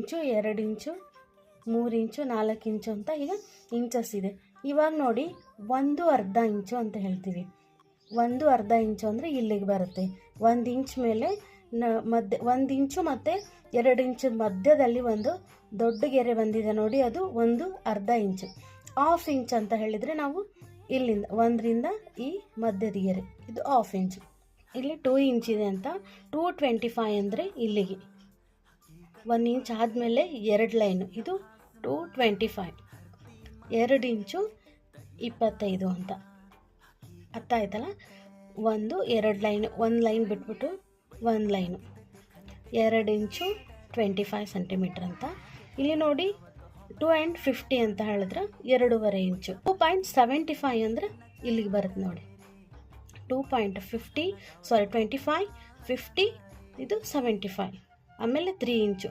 ಇಂಚು, 2 ಇಂಚು, 3 ಇಂಚು, 4 ಇಂಚು ಅಂತ ಈಗ ಇಂಚಸ್ ಇದೆ. ಇವಾಗ ನೋಡಿ 1/2 ಇಂಚು ಅಂತ ಹೇಳ್ತೀವಿ. 1/2 ಇಂಚು ಅಂದರೆ ಇಲ್ಲಿಗೆ ಬರುತ್ತೆ. 1 ಇಂಚ್ ಮೇಲೆ ಮಧ್ಯ 1 ಇಂಚು ಮತ್ತು 2 ಇಂಚು ಮಧ್ಯದಲ್ಲಿ ಒಂದು ದೊಡ್ಡ ಗೆರೆ ಬಂದಿದೆ ನೋಡಿ, ಅದು 1/2 ಇಂಚು. 1/2 ಇಂಚ್ ಅಂತ ಹೇಳಿದರೆ ನಾವು ಇಲ್ಲಿಂದ 1ರಿಂದ ಈ ಮಧ್ಯದ ಗೆರೆ ಇದು 1/2 ಇಂಚು. ಇಲ್ಲಿ 2 ಇಂಚ್ ಇದೆ ಅಂತ 225 ಅಂದರೆ ಇಲ್ಲಿಗೆ 1 ಇಂಚ್ ಆದಮೇಲೆ 2 ಲೈನು, ಇದು 225. 2 ಇಂಚು 25 ಅಂತ ಅರ್ಥ ಆಯ್ತಲ್ಲ. 1 2 ಲೈನು, 1 ಲೈನ್ ಬಿಟ್ಬಿಟ್ಟು 1 ಲೈನು, 2 ಇಂಚು 25 ಸೆಂಟಿಮೀಟ್ರ್ ಅಂತ. ಇಲ್ಲಿ ನೋಡಿ 2 and 50 ಅಂತ ಹೇಳಿದ್ರೆ 2.5 ಇಂಚು. 2.75 ಅಂದರೆ ಇಲ್ಲಿಗೆ ಬರುತ್ತೆ ನೋಡಿ. 2.50 25 50 ಇದು 75. ಆಮೇಲೆ 3 ಇಂಚು